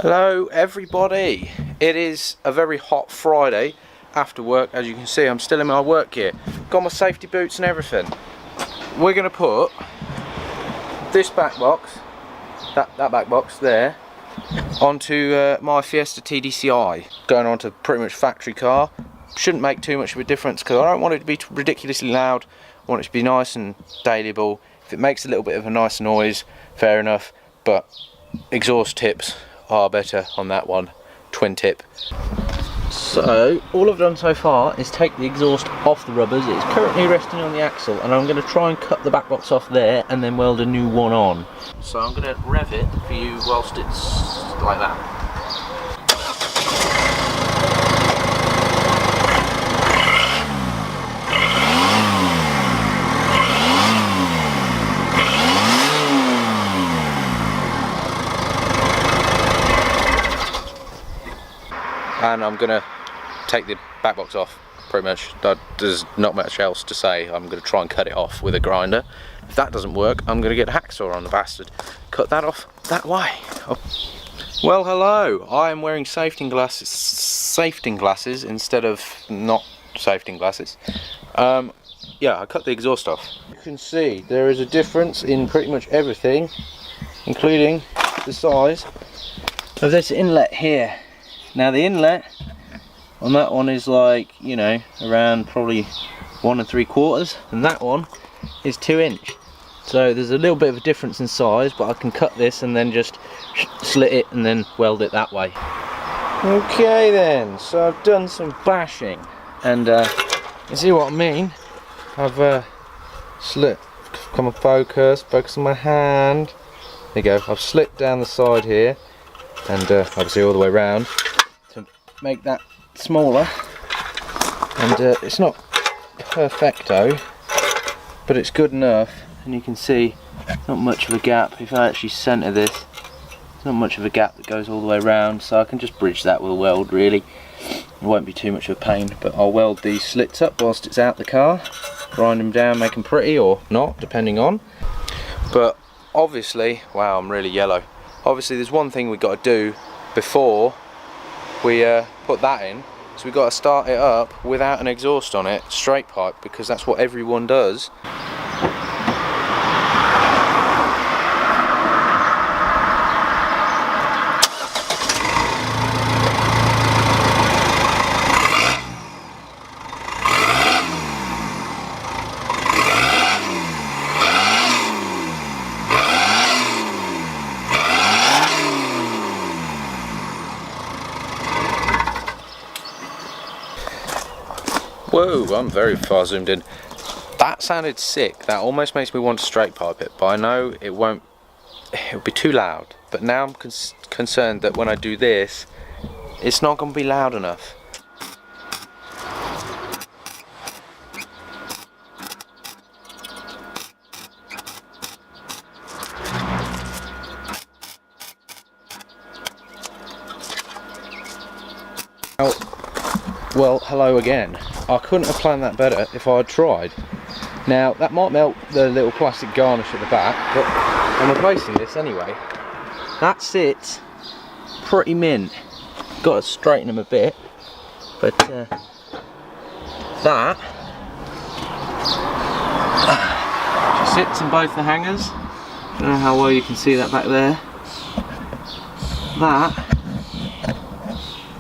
Hello everybody, it is a very hot Friday after work. As you can see, I'm still in my work gear, got my safety boots and everything. We're going to put this back box, that back box there, onto my Fiesta TDCI, going onto pretty much factory car. Shouldn't make too much of a difference because I don't want it to be ridiculously loud. I want it to be nice and dailyable. If it makes a little bit of a nice noise, fair enough, but exhaust tips are better on that one, twin tip. So all I've done so far is take the exhaust off the rubbers. It's currently resting on the axle and I'm going to try and cut the back box off there and then weld a new one on. So I'm going to rev it for you whilst it's like that. And I'm going to take the back box off, pretty much. There's not much else to say. I'm going to try and cut it off with a grinder. If that doesn't work, I'm going to get a hacksaw on the bastard. Cut that off that way. Oh. Well, hello. I am wearing safety glasses instead of not safety glasses. Yeah, I cut the exhaust off. You can see there is a difference in pretty much everything, including the size of this inlet here. Now the inlet on that one is like, you know, around probably 1 3/4, and that one is 2 inch. So there's a little bit of a difference in size, but I can cut this and then just slit it and then weld it that way. Okay then, so I've done some bashing, and you see what I mean? I've slit, come and focus on my hand. There you go, I've slit down the side here, and obviously all the way around, make that smaller, and it's not perfecto, but it's good enough. And you can see not much of a gap. If I actually centre this, there's not much of a gap that goes all the way around, so I can just bridge that with a weld really. It won't be too much of a pain, but I'll weld these slits up whilst it's out the car, grind them down, make them pretty or not, depending on. But obviously, wow, I'm really yellow. Obviously there's one thing we've got to do before we put that in, so we've got to start it up without an exhaust on it, straight pipe, because that's what everyone does. Whoa, I'm very far zoomed in. That sounded sick. That almost makes me want to straight pipe it, but I know it won't, it'll be too loud. But now I'm concerned that when I do this, it's not going to be loud enough. Well, hello again. I couldn't have planned that better if I had tried. Now, that might melt the little plastic garnish at the back, but I'm replacing this anyway. That sits pretty mint. Got to straighten them a bit, but that sits in both the hangers. I don't know how well you can see that back there. That's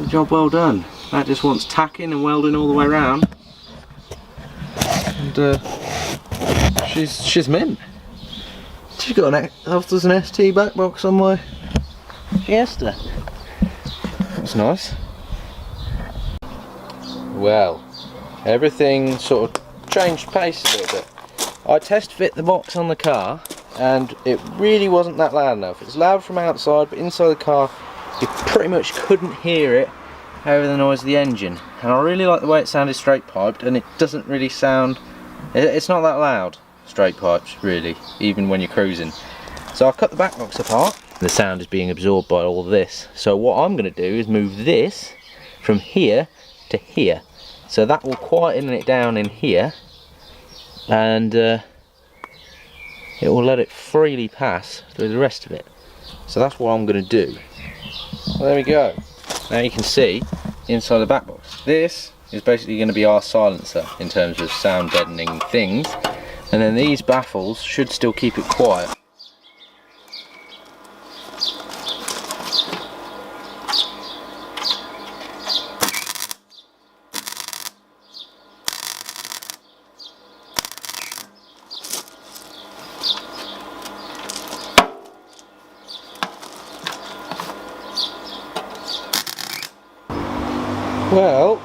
a job well done. That just wants tacking and welding all the way around, and she's mint. She's got there's an ST back box on my Fiesta. That's nice. Well, everything sort of changed pace a little bit. I test fit the box on the car, and it really wasn't that loud enough. It's loud from outside, but inside the car, you pretty much couldn't hear it over the noise of the engine. And I really like the way it sounded straight piped, and it doesn't really sound, it's not that loud straight pipes really, even when you're cruising. So I cut the back box apart. The sound is being absorbed by all this, so what I'm going to do is move this from here to here, so that will quieten it down in here, and it will let it freely pass through the rest of it. So that's what I'm going to do. Well, there we go. Now you can see inside the back box. This is basically going to be our silencer in terms of sound deadening things, and then these baffles should still keep it quiet. Well,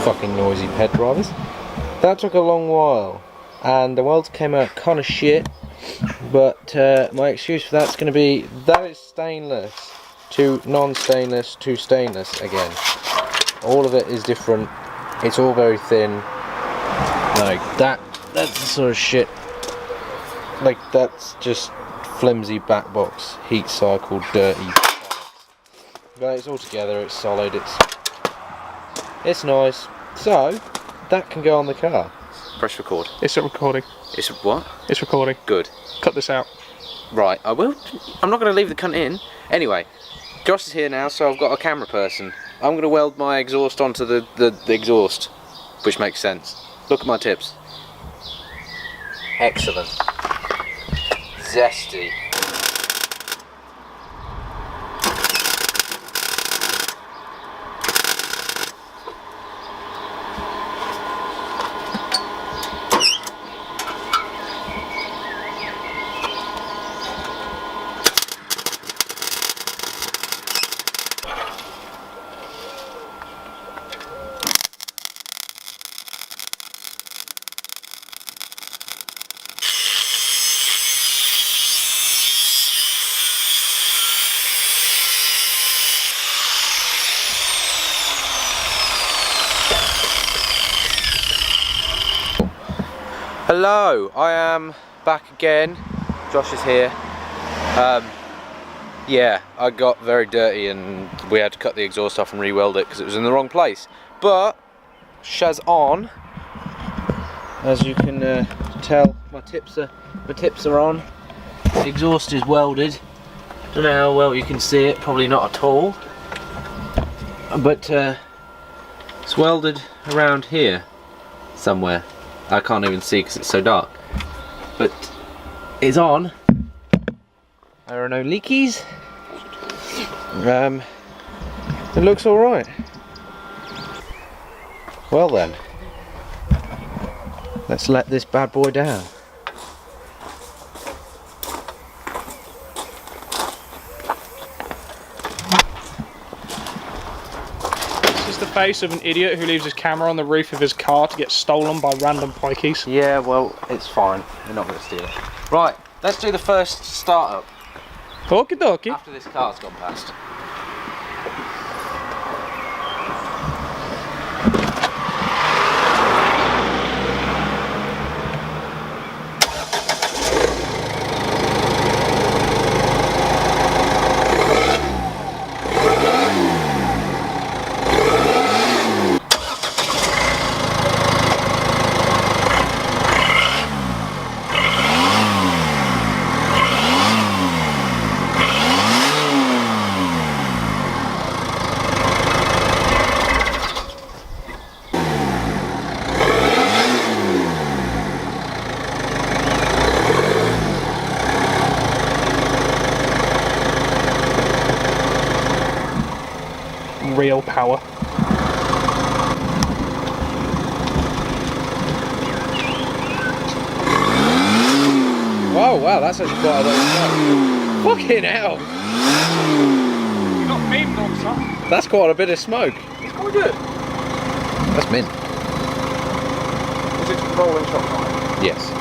fucking noisy pet drivers. That took a long while, and the welds came out kind of shit. But my excuse for that's going to be that is stainless to non-stainless to stainless again. All of it is different. It's all very thin. Like that. That's the sort of shit. Like that's just flimsy back box, heat cycle, dirty. But it's all together, it's solid, it's nice. So that can go on the car. Press record. It's a recording. It's what? It's recording. Good. Cut this out. Right, I will. I'm not going to leave the cunt in. Anyway, Josh is here now, so I've got a camera person. I'm going to weld my exhaust onto the exhaust, which makes sense. Look at my tips. Excellent. Zesty. Hello, I am back again. Josh is here. Yeah, I got very dirty and we had to cut the exhaust off and re-weld it because it was in the wrong place. But Shaz on. As you can tell, my tips are on. The exhaust is welded. Don't know how well you can see it. Probably not at all. But it's welded around here somewhere. I can't even see because it's so dark. But it's on. There are no leakies. It looks alright. Well then, let's let this bad boy down. This is the face of an idiot who leaves his camera on the roof of his car to get stolen by random pikeys. Yeah, well, it's fine. They're not going to steal it. Right, let's do the first startup. Okie dokie. After this car's gone past. Real power. Oh wow, that's actually quite a lot of smoke. Fucking hell! You got beamed on something. That's quite a bit of smoke. It's quite good. That's mint. Is it rolling shotgun? Yes.